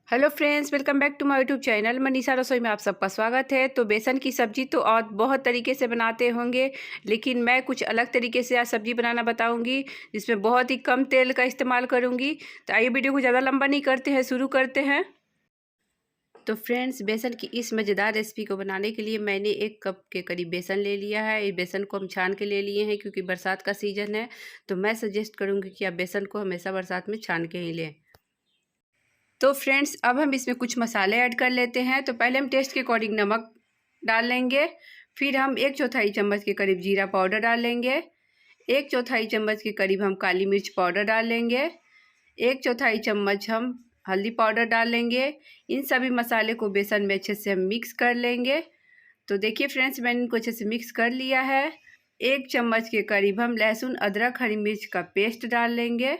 Hello friends, welcome back to my YouTube channel Manisha Rasoi में आप सबका स्वागत है। तो बेसन की सब्ज़ी तो और बहुत तरीके से बनाते होंगे, लेकिन मैं कुछ अलग तरीके से आज सब्ज़ी बनाना बताऊंगी जिसमें बहुत ही कम तेल का इस्तेमाल करूंगी। तो आइए वीडियो को ज़्यादा लंबा नहीं करते हैं, शुरू करते हैं। तो फ्रेंड्स, बेसन की इस मज़ेदार रेसिपी को बनाने के लिए मैंने 1 कप के करीब बेसन ले लिया है। ये बेसन को हम छान के ले लिए हैं क्योंकि बरसात का सीज़न है। तो मैं सजेस्ट करूँगी कि आप बेसन को हमेशा बरसात में छान के ही लें। तो फ्रेंड्स, अब हम इसमें कुछ मसाले ऐड कर लेते हैं। तो पहले हम टेस्ट के अकॉर्डिंग नमक डाल लेंगे। फिर हम 1/4 चम्मच के करीब जीरा पाउडर डाल लेंगे। 1/4 चम्मच के करीब हम काली मिर्च पाउडर डाल लेंगे। 1/4 चम्मच हम हल्दी पाउडर डाल लेंगे। इन सभी मसाले को बेसन में अच्छे से हम मिक्स कर लेंगे। तो देखिए फ्रेंड्स, मैंने इनको अच्छे से मिक्स कर लिया है। 1 चम्मच के करीब हम लहसुन अदरक हरी मिर्च का पेस्ट डाल लेंगे।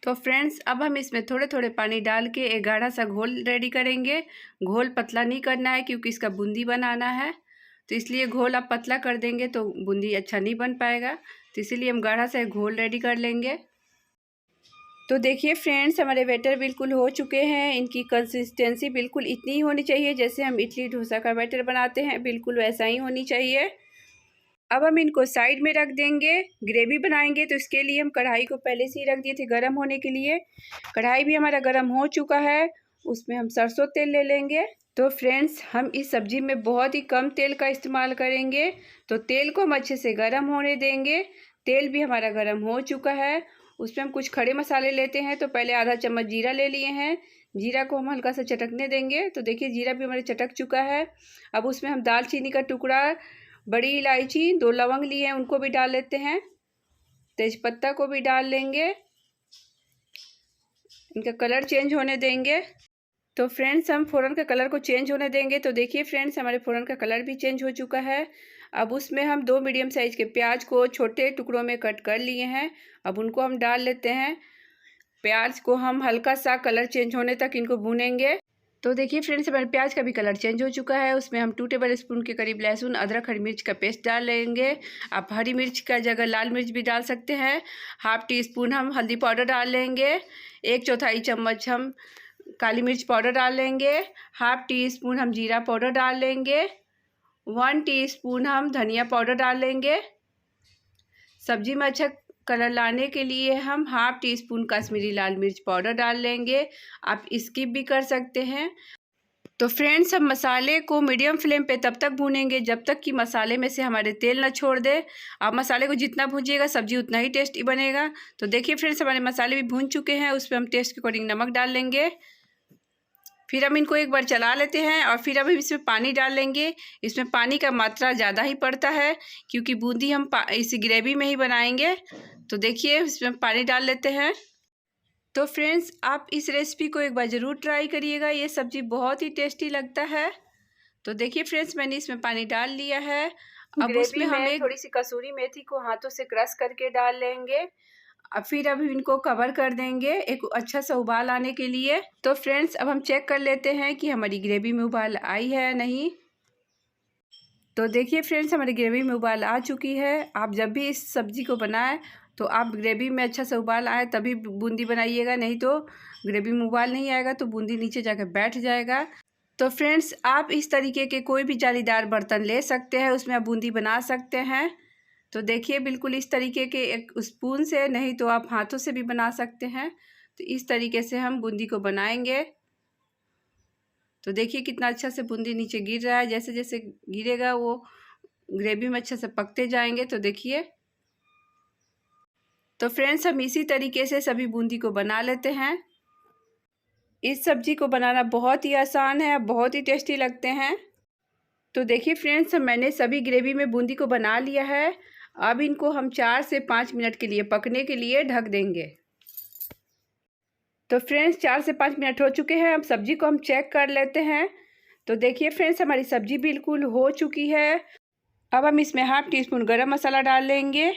तो फ्रेंड्स, अब हम इसमें थोड़े थोड़े पानी डाल के एक गाढ़ा सा घोल रेडी करेंगे। घोल पतला नहीं करना है क्योंकि इसका बूंदी बनाना है। तो इसलिए घोल आप पतला कर देंगे तो बूंदी अच्छा नहीं बन पाएगा। तो इसीलिए हम गाढ़ा सा एक घोल रेडी कर लेंगे। तो देखिए फ्रेंड्स, हमारे बैटर बिल्कुल हो चुके हैं। इनकी कंसिस्टेंसी बिल्कुल इतनी ही होनी चाहिए जैसे हम इडली डोसा का बैटर बनाते हैं, बिल्कुल वैसा ही होनी चाहिए। अब हम इनको साइड में रख देंगे। ग्रेवी बनाएंगे तो इसके लिए हम कढ़ाई को पहले से ही रख दिए थे गर्म होने के लिए। कढ़ाई भी हमारा गर्म हो चुका है। उसमें हम सरसों तेल ले लेंगे। तो फ्रेंड्स, हम इस सब्ज़ी में बहुत ही कम तेल का इस्तेमाल करेंगे। तो तेल को हम अच्छे से गर्म होने देंगे। तेल भी हमारा गर्म हो चुका है। उसमें हम कुछ खड़े मसाले लेते हैं। तो पहले आधा चम्मच जीरा ले लिए हैं। जीरा को हम हल्का सा चटकने देंगे। तो देखिए जीरा भी हमारे चटक चुका है। अब उसमें हम दालचीनी का टुकड़ा, बड़ी इलायची, 2 लवंग लिए हैं, उनको भी डाल लेते हैं। तेजपत्ता को भी डाल लेंगे। इनका कलर चेंज होने देंगे। तो फ्रेंड्स, हम फ़ौरन का कलर को चेंज होने देंगे। तो देखिए फ्रेंड्स, हमारे फ़ौरन का कलर भी चेंज हो चुका है। अब उसमें हम 2 मीडियम साइज़ के प्याज को छोटे टुकड़ों में कट कर लिए हैं। अब उनको हम डाल लेते हैं। प्याज को हम हल्का सा कलर चेंज होने तक इनको भूनेंगे। तो देखिए फ्रेंड्स, हमारे प्याज का भी कलर चेंज हो चुका है। उसमें हम 2 टेबल स्पून के करीब लहसुन अदरक हरी मिर्च का पेस्ट डाल लेंगे। आप हरी मिर्च का जगह लाल मिर्च भी डाल सकते हैं। हाफ टी स्पून हम हल्दी पाउडर डाल लेंगे। 1/4 चम्मच हम काली मिर्च पाउडर डाल लेंगे। हाफ टी स्पून हम जीरा पाउडर डाल लेंगे। 1 टीस्पून हम धनिया पाउडर डाल लेंगे। सब्जी में अच्छा कलर लाने के लिए हम हाफ टी स्पून कश्मीरी लाल मिर्च पाउडर डाल लेंगे। आप स्किप भी कर सकते हैं। तो फ्रेंड्स, हम मसाले को मीडियम फ्लेम पे तब तक भूनेंगे जब तक कि मसाले में से हमारे तेल ना छोड़ दे। आप मसाले को जितना भूंजिएगा सब्जी उतना ही टेस्टी बनेगा। तो देखिए फ्रेंड्स, हमारे मसाले भी भून चुके हैं। उस पर हम टेस्ट के अकॉर्डिंग नमक डाल लेंगे। फिर हम इनको एक बार चला लेते हैं और फिर अब इसमें पानी डाल लेंगे। इसमें पानी का मात्रा ज़्यादा ही पड़ता है क्योंकि बूंदी हम इस ग्रेवी में ही बनाएंगे। तो देखिए इसमें पानी डाल लेते हैं। तो फ्रेंड्स, आप इस रेसिपी को एक बार ज़रूर ट्राई करिएगा। ये सब्ज़ी बहुत ही टेस्टी लगता है। तो देखिए फ्रेंड्स, मैंने इसमें पानी डाल लिया है। अब उसमें हम थोड़ी सी कसूरी मेथी को हाथों से क्रश करके डाल लेंगे। फिर अब इनको कवर कर देंगे एक अच्छा सा उबाल आने के लिए। तो फ्रेंड्स, अब हम चेक कर लेते हैं कि हमारी ग्रेवी में उबाल आई है या नहीं। तो देखिए फ्रेंड्स, हमारी ग्रेवी में उबाल आ चुकी है। आप जब भी इस सब्ज़ी को बनाएं तो आप ग्रेवी में अच्छा सा उबाल आए तभी बूंदी बनाइएगा, नहीं तो ग्रेवी में उबाल नहीं आएगा तो बूंदी नीचे जाकर बैठ जाएगा। तो फ्रेंड्स, आप इस तरीके के कोई भी जालीदार बर्तन ले सकते हैं, उसमें आप बूंदी बना सकते हैं। तो देखिए बिल्कुल इस तरीके के एक स्पून से, नहीं तो आप हाथों से भी बना सकते हैं। तो इस तरीके से हम बूंदी को बनाएंगे। तो देखिए कितना अच्छा से बूंदी नीचे गिर रहा है। जैसे जैसे गिरेगा वो ग्रेवी में अच्छे से पकते जाएंगे। तो देखिए, तो फ्रेंड्स, हम इसी तरीके से सभी बूंदी को बना लेते हैं। इस सब्जी को बनाना बहुत ही आसान है, बहुत ही टेस्टी लगते हैं। तो देखिए फ्रेंड्स, मैंने सभी ग्रेवी में बूंदी को बना लिया है। अब इनको हम 4 से 5 मिनट के लिए पकने के लिए ढक देंगे। तो फ्रेंड्स, 4 से 5 मिनट हो चुके हैं। अब सब्जी को हम चेक कर लेते हैं। तो देखिए फ्रेंड्स, हमारी सब्जी बिल्कुल हो चुकी है। अब हम इसमें हाफ टी स्पून गरम मसाला डाल लेंगे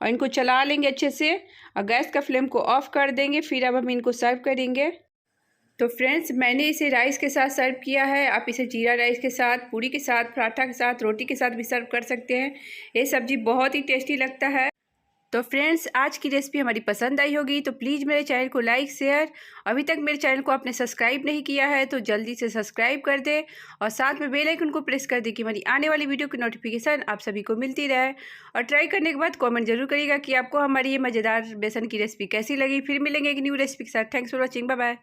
और इनको चला लेंगे अच्छे से और गैस का फ्लेम को ऑफ कर देंगे। फिर अब हम इनको सर्व करेंगे। तो फ्रेंड्स, मैंने इसे राइस के साथ सर्व किया है। आप इसे जीरा राइस के साथ, पूरी के साथ, पराठा के साथ, रोटी के साथ भी सर्व कर सकते हैं। ये सब्ज़ी बहुत ही टेस्टी लगता है। तो फ्रेंड्स आज की रेसिपी हमारी पसंद आई होगी तो प्लीज़ मेरे चैनल को लाइक शेयर, अभी तक मेरे चैनल को आपने सब्सक्राइब नहीं किया है तो जल्दी से सब्सक्राइब कर दे और साथ में बेल आइकन को प्रेस कर दे कि हमारी आने वाली वीडियो की नोटिफिकेशन आप सभी को मिलती रहे। और ट्राई करने के बाद कमेंट जरूर करिएगा कि आपको हमारी ये मज़ेदार बेसन की रेसिपी कैसी लगी। फिर मिलेंगे एक न्यू रेसिपी के साथ। Thanks for watching, bye bye.